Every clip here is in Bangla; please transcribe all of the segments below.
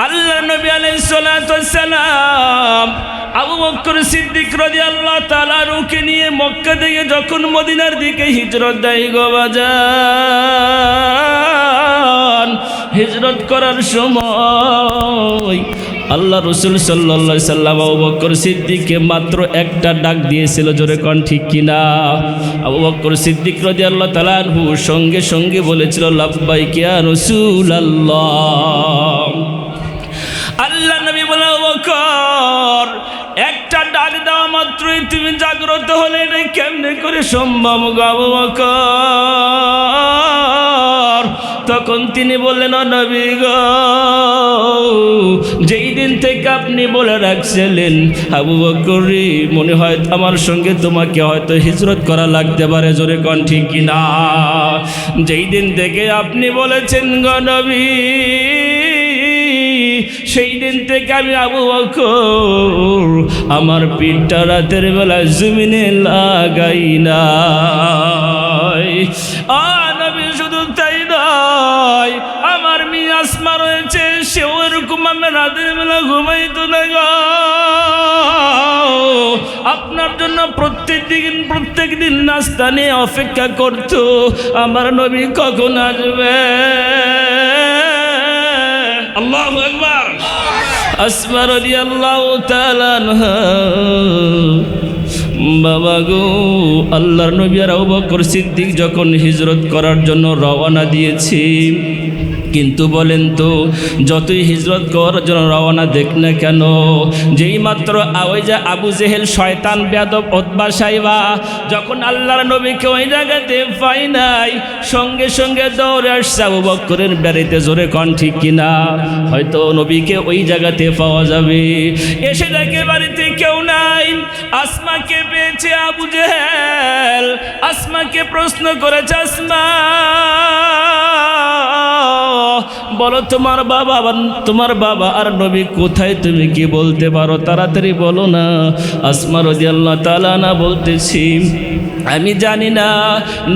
আল্লাহ নবী আলাইহিস সালাতু ওয়াস সালাম আবু বকর সিদ্দিক রাদিয়াল্লাহু তাআলা আনহুকে নিয়ে মক্কা থেকে যখন মদিনার দিকে হিজরত দেয় গো বাজান, হিজরত করার সময় আল্লাহ রাসূল সাল্লাল্লাহু আলাইহি সাল্লাম আবু বকর সিদ্দিককে মাত্র একটা ডাক দিয়েছিল, জোরে কোন ঠিক কিনা? আবু বকর সিদ্দিক রাদিয়াল্লাহু তাআলা আনহু সঙ্গে সঙ্গে বলেছিল লাব্বাইক ইয়া রাসূলুল্লাহ। আল্লাহ নবী বলে আবু বকর একটা ডাক দেওয়া মাত্রই তুমি জাগ্রত হলে এটা কেমনে করে সম্ভব গো আবু বকর? তখন তিনি বললেন ও নবী গো, যেই দিন থেকে আপনি বলে রাখছিলেন আবু বকর রে, মনে হয় আমার সঙ্গে তোমাকে হয়তো হিজরত করা লাগতে পারে, জোরে কোন ঠিক কিনা? যেই দিন থেকে আপনি বলেছেন গো নবী, সেই দিন থেকে আমি আবু বকর আমার পিঠটা রাতের বেলা জমিনে লাগাই নাই। নবী শুধু তাই নয়, আমার মেয়ে আসমা রয়েছে, সেও এরকম আমি রাতের বেলা ঘুমাইতো না গো। আপনার জন্য প্রত্যেক দিন নাস্তা নিয়ে অপেক্ষা করতো, আমার নবী কখন আসবে। আল্লাহু আকবার। আসমা রাদিয়াল্লাহু তাআলা আনহা, বাবা গো, আল্লাহর নবী আর আবু বকর সিদ্দিক যখন হিজরত করার জন্য রওনা দিয়েছি, কিন্তু বলেন তো যতই হিজরত করার জন্য রওনা দেখ না কেন, যেই মাত্র ওই যে আবু জেহেল শয়তান বেয়াদব উতবা সাইবা যখন আল্লাহর নবীকে ওই জায়গাতে পাই নাই, সঙ্গে সঙ্গে দৌড়ে আসছে আবু বকরের বাড়িতে, জোরে কোন ঠিক কিনা? হয়তো নবীকে ওই জায়গাতে পাওয়া যাবে। এসে দেখে বাড়িতে কেউ নাই, আসমাকে পেয়েছে আবু জেহেল। আসমাকে প্রশ্ন করেছে, আসমা বলো তোমার বাবা আর নবী কোথায়, তুমি কি বলতে পারো? তাড়াতাড়ি বলো না। আসমা রাদিয়াল্লাহু তাআলা না বলতেছি আমি জানি না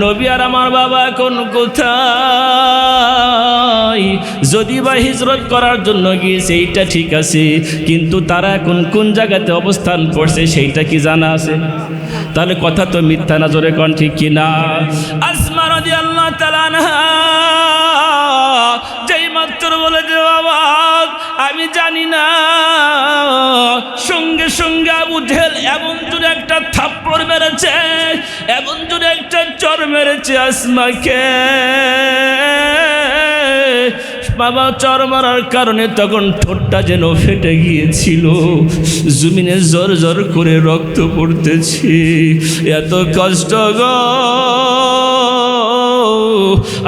নবী আর আমার বাবা এখন কোথায়। যদি বা হিজরত করার জন্য গিয়েছে এইটা ঠিক আছে, কিন্তু তারা এখন কোন জায়গাতে অবস্থান করছে সেইটা কি জানা আছে? তাহলে কথা তো মিথ্যা না, জোরে কোন ঠিক কিনা? আসমা রাদিয়াল্লাহু তাআলা আনহা যেই মাত্র বলে যে বাবা আমি জানি না, সঙ্গে সঙ্গে আবু জেহেল এমন জোরে একটা থাপ্পড় মেরেছে, এমন জোরে একটা চর মেরেছে আসমাকে। বাবা চর মারার কারণে তখন ঠোঁটটা যেন ফেটে গিয়েছিল, জমিনে জর জর করে রক্ত পড়তেছে, এত কষ্ট গো।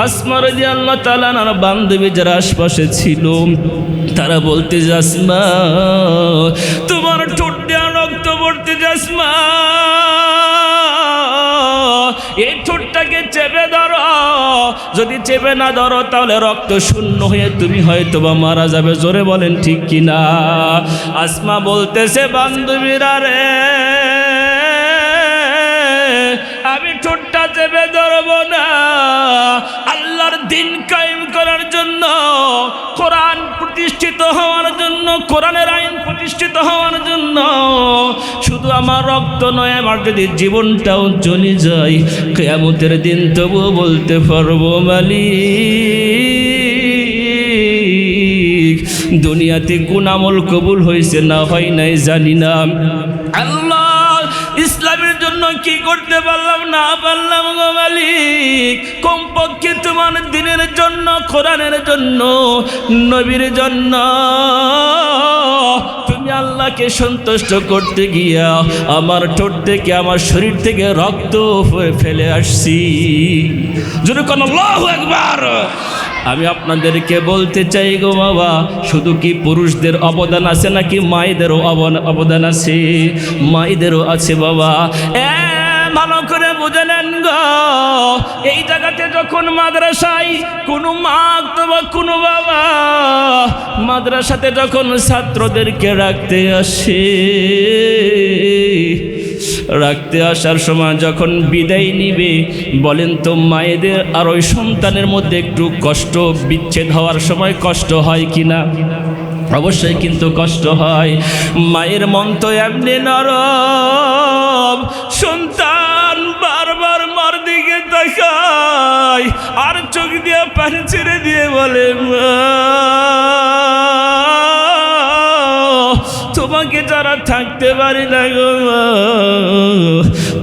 আসমা রাদিয়াল্লাহু তাআলা আর বান্ধবী যারা আশপাশে ছিল তারা বলতে, আসমা তোমার ঠোঁট দিয়ে রক্ত পড়তেছে, আসমা এই ঠোঁটটাকে চেপে ধরো, যদি চেপে না ধরো তাহলে রক্ত শূন্য হয়ে তুমি হয়তো বা মারা যাবে, জোরে বলেন ঠিক কিনা? আসমা বলতেছে, বান্ধবীরা রে, আমি ঠোঁটটা চেপে ধরবো না। আল্লাহর দিন কায়েম করার জন্য, কোরআন প্রতিষ্ঠিত হওয়ার জন্য, কোরআনের আইন প্রতিষ্ঠিত হওয়ার জন্য শুধু আমার রক্ত নয়, আমার যদি জীবনটাও চলে যায় কিয়ামতের দিন তবুও বলতে পারবো মালিক দুনিয়াতে কোন আমল কবুল হয়েছে না হয় নাই জানি না, আল্লাহ ইসলামের জন্য কি করতে পারলাম না পারলাম গো মালিক, কমপক্ষে তোমার দিনের জন্য, কোরআনের জন্য, নবীর জন্য তুমি আল্লাহকে সন্তুষ্ট করতে গিয়া আমার ঠোঁট থেকে, আমার শরীর থেকে রক্ত ফেলে আসছি, জোরে কোন আল্লাহু আকবার। আমি আপনাদেরকে বলতে চাই গো বাবা, শুধু কি পুরুষদের অবদান আছে নাকি মায়েদেরও অবদান আছে? মায়েদেরও আছে বাবা, ভালো করে বুঝে নেন গো। এই জায়গাতে যখন মাদ্রাসায় কোনো মা অথবা কোনো বাবা মাদ্রাসাতে যখন ছাত্রদেরকে রাখতে আসার সময় যখন বিদায় নিবে, বলেন তো মায়েদের আর ওই সন্তানের মধ্যে একটু কষ্ট, বিচ্ছেদ হওয়ার সময় কষ্ট হয় কিনা? অবশ্যই কিন্তু কষ্ট হয়। মায়ের মন তো এমনি নরম, সন্তান বারবার মার দিকে তাকায় আর চোখ দিয়ে পানি ছেড়ে দিয়ে বলে, মা তোমাকে যারা থাকতে পারি না গো মা,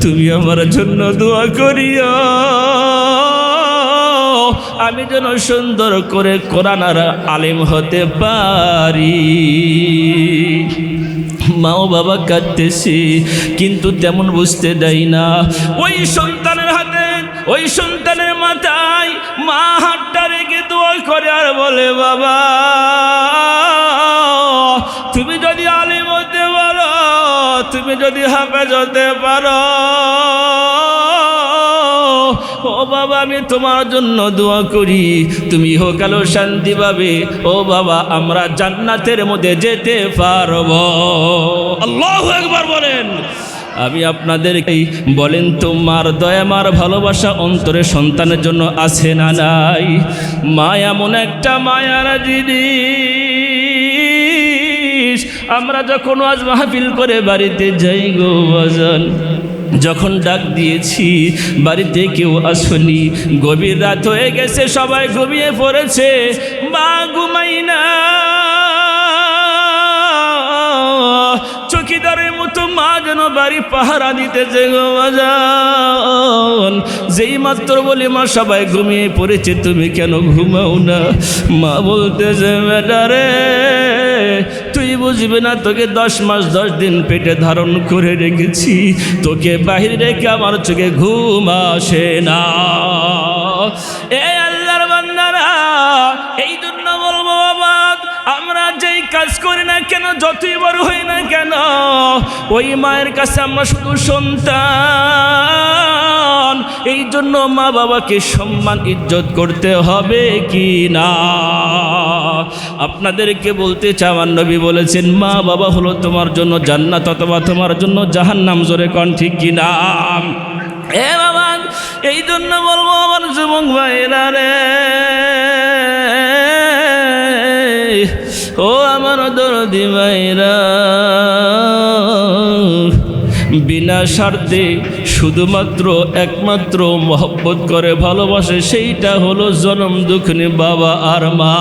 তুমি আমার জন্য দোয়া করিও, আমি যেন সুন্দর করে কোরআন আর আলেম হতে পারি। মা ও বাবা কাঁদতেছি, কিন্তু তেমন বুঝতে দেয় না। ওই সন্তানের হাতে, ওই সন্তানের মাথায় মা হাতটা রেখে দোয়া করে আর বলে, বাবা তুমি যদি আলেম হতে পারো, তুমি যদি হাফেজ হতে পারো, ও বাবা আমি তোমার জন্য দোয়া করি, তুমি ইহকালেও শান্তি পাবে। ও বাবা আমরা জান্নাতের মধ্যে যেতে পারবো। আল্লাহু আকবার বলেন। আমি আপনাদেরকে বলেন তো, মার দয়া মার ভালোবাসা অন্তরে সন্তানের জন্য আছে না নাই? মা এমন একটা মায়ার জিনিস। আমরা যখন আজ মাহফিল করে বাড়িতে যাই গো বাজান, যখন ডাক দিয়েছি বাড়িতে কেউ আসেনি, গভীর রাত হয়ে গেছে, সবাই ঘুমিয়ে পড়েছে, মা ঘুমাই না, চৌকিদারের মতো মা যেন বাড়ি পাহারা দিতেছে গো বাজান। যেই মাত্র বলি মা সবাই ঘুমিয়ে পড়েছে, তুমি কেন ঘুমাও না? মা বলতেছে, বেটা রে তুই বুঝবে না, তোকে 10 মাস 10 দিন পেটে ধারণ করে রেখেছি, তোকে বাহিরে রেখে আমার চোখে ঘুম আসে না। এই আল্লাহর বান্দারা, এই জন্য বলবো বাবা, আমরা যেই কাজ করি না কেন, যতই বড় হই না কেন, ওই মায়ের কাছে আমরা শুধু সন্তান। এই জন্য মা বাবাকে সম্মান ইজ্জত করতে হবে কি না? আপনাদেরকে বলতে চাই, আমার নবী বলেছেন, মা বাবা হলো তোমার জন্য জান্নাত অথবা তোমার জন্য জাহান্নাম। জোরে কোন ঠিক কি না? এ বাবা, এই জন্য বলবো আমার যুবক ভাইরা রে, ও আমার দরদি ভাইরা, বিনা স্বার্থে শুধুমাত্র একমাত্র মহব্বত করে ভালোবাসে, সেইটা হলো জনম দুঃখিনী বাবা আর মা।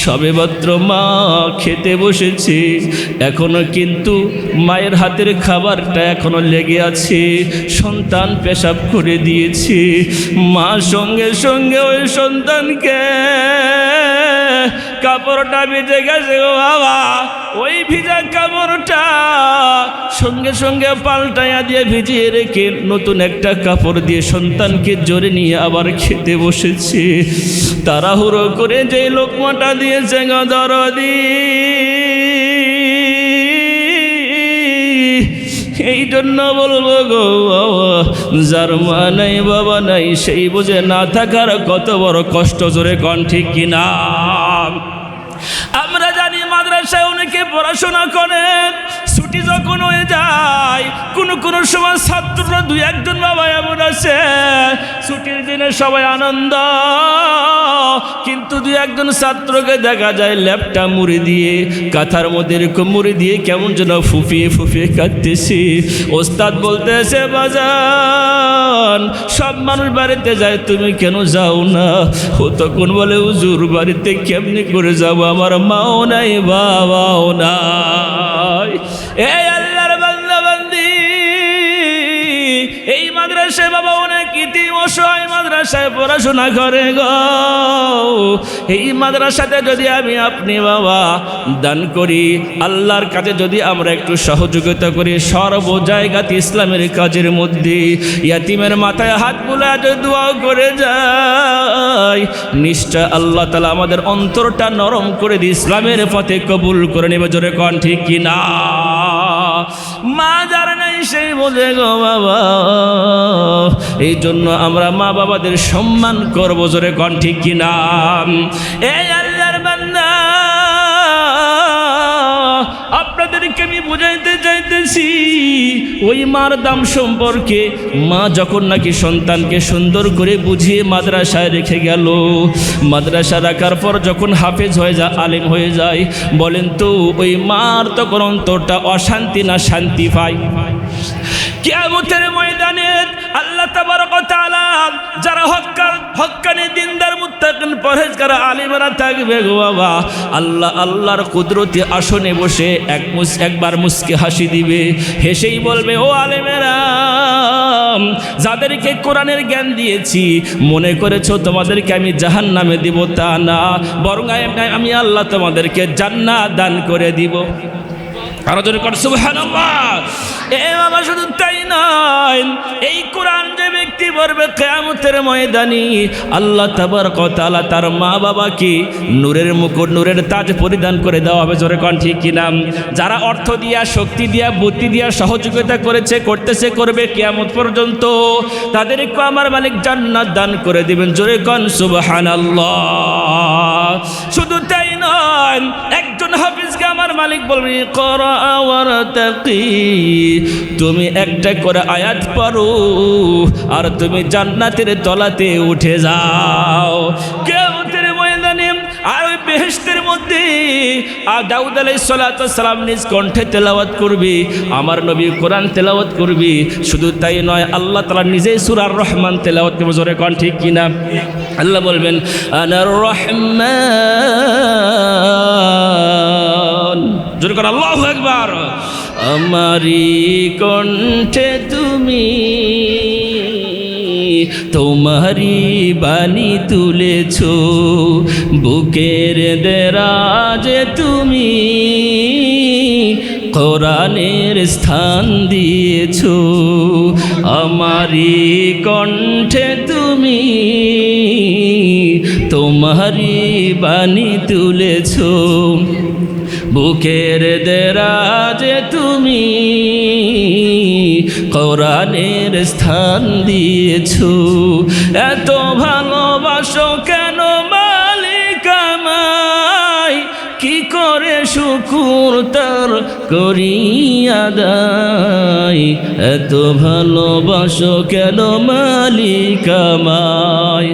সবেমাত্র মা খেতে বসেছে, এখনো কিন্তু মায়ের হাতের খাবারটা এখনো লেগে আছে, সন্তান পেশাব করে দিয়েছে, মা সঙ্গে সঙ্গে ওই সন্তানকে কাপড়টা ভিজে গেছে গো বাবা, ওই ভিজা কাপড়টা সঙ্গে সঙ্গে পাল্টাইয়া দিয়ে ভিজিয়ে রেখে নতুন একটা কাপড় দিয়ে সন্তানকে জোরে নিয়ে আবার খেতে বসেছে। তাড়াহুড়ো করে যে লোকমাটা দিয়েছে গো দরদি, এই জন্য বলবো গো বাবা, যার মা নাই বাবা নাই, সেই বুঝে না থাকার কত বড় কষ্ট। জোরে কোন ঠিক কিনা? আমরা জানি মাদ্রাসায় অনেকে পড়াশোনা করে, ছুটি যখন হয়ে যায়, কোনো সময় ছাত্ররা 2-1 বাবা এমন আছে, ছুটির দিনে সবাই আনন্দ, কিন্তু 2-1 ছাত্রকে দেখা যায় ল্যাপটা মুড়ি দিয়ে, কাঁথার মধ্যে এরকম মুড়ি দিয়ে কেমন যেন ফুফিয়ে ফুফিয়ে কাঁদতেছে। ওস্তাদ বলতেছে, বাজান সব মানুষ বাড়িতে যায়, তুমি কেন যাও না? ও তখন বলে, হুজুর বাড়িতে কেমনি করে যাবো, আমার মাও নাই বাবাও নাই। এই আল্লাহর বান্দা বান্দি, এই মাদ্রাসায় বাবা অনেক ইতিম অসহায় মাদ্রাসায় পড়াশোনা করে গো। এই মাদ্রাসাতে যদি আমি আপনি বাবা দান করি, আল্লাহর কাছে যদি আমরা একটু সহযোগিতা করি, সর্ব জায়গাতে ইসলামের কাজের মধ্যে ইয়াতিমের মাথায় হাত বুলা যদি দোয়া করে যায়, নিশ্চয় আল্লাহ তাআলা আমাদের অন্তরটা নরম করে দিয়ে ইসলামের পথে কবুল করে নেবে। জোরে কোন ঠিক কিনা? মা যার নাই সেই বোঝে গো বাবা, এই জন্য আমরা মা বাবাদের সম্মান করবো। জোরে কোন ঠিক কিনা? এই আল্লাহর বান্দা, আপনাদেরকে আমি বুঝাইতে চাই শুনতেছি ওই মার দাম সম্পর্কে। মা যখন নাকি সন্তানকে সুন্দর করে বুঝিয়ে মাদ্রাসায় রেখে গেল, মাদ্রাসা রাখার পর যখন হাফেজ হয়ে যায়, আলেম হয়ে যায়, বলেন তো ওই মার তখন অন্তরটা অশান্তি না শান্তি পায়? কিয়ামতের ময়দানে আল্লাহ তাবারক ওয়া তাআলা যারা হক্কানি দিনদার মুত্তাকিন পরহেজগার আলিমরা থাকবে গো বাবা, আল্লাহর কুদরতি আসনে বসে একবার মুস্কি হাসি দিবে, হেসেই বলবে, ও আলেমেরা, যাদেরকে কোরআনের জ্ঞান দিয়েছি মনে করেছো তোমাদেরকে আমি জাহান্নামে দিব? তা না, বরং আমি আল্লাহ তোমাদেরকে জান্নাত দান করে দিব। আরো জোরে কর সুবহানাল্লাহ। এ বাবা, শুধু তাই নয়, এই কোরআন যে ব্যক্তি পড়বে কিয়ামতের ময়দানে আল্লাহ তাবারক ওয়া তাআলা তার মা বাবাকে নূরের মুকুট, নূরের তাজ পরিধান করে দেওয়া হবে। জোরে কোন ঠিক কিনা? যারা অর্থ দিয়া, শক্তি দিয়া, বুদ্ধি দিয়া সহযোগিতা করতেছে করবে কিয়ামত পর্যন্ত, তাদেরকে আমার মালিক জান্নাত দান করে দিবেন। জোরে কোন সুবহানাল্লাহ। শুধু তাই নয়, একজন হাফিজকে আমার মালিক বলবে, করা ওয়ারতাকি, তুমি একটা করে আয়াত পড়ো আর তুমি জান্নাতের তলাতে উঠে যাও। কিয়ামতের ময়দানে আর ওই বেহেশতের মধ্যে দাউদ আলাইহিস সালাতু ওয়াস সালাম নিজ কণ্ঠে তেলাওয়াত করবে, আমার নবী কোরআন তেলাওয়াত করবে। শুধু তাই নয়, আল্লাহ তাআলা নিজেই সূরা আর রহমান তেলাওয়াত করবে। জোরে কোন ঠিক কিনা? আল্লাহ বলবেন, আনার রহমান। জোরে কোন আল্লাহু আকবার। আমারি কণ্ঠে তুমি তোমারি বাণী তুলেছ, বুকের দেরাজে তুমি কোরআনের স্থান দিয়েছ। আমারি কণ্ঠে তুমি তোমারি বাণী তুলেছ, বুকের দেরাজে তুমি কোরআনের স্থান দিয়েছ। এত ভালোবাসো কেন মালিক আমায়, কি করে শুকুর তার করি আদায়। এত ভালোবাসো কেন মালিক আমায়,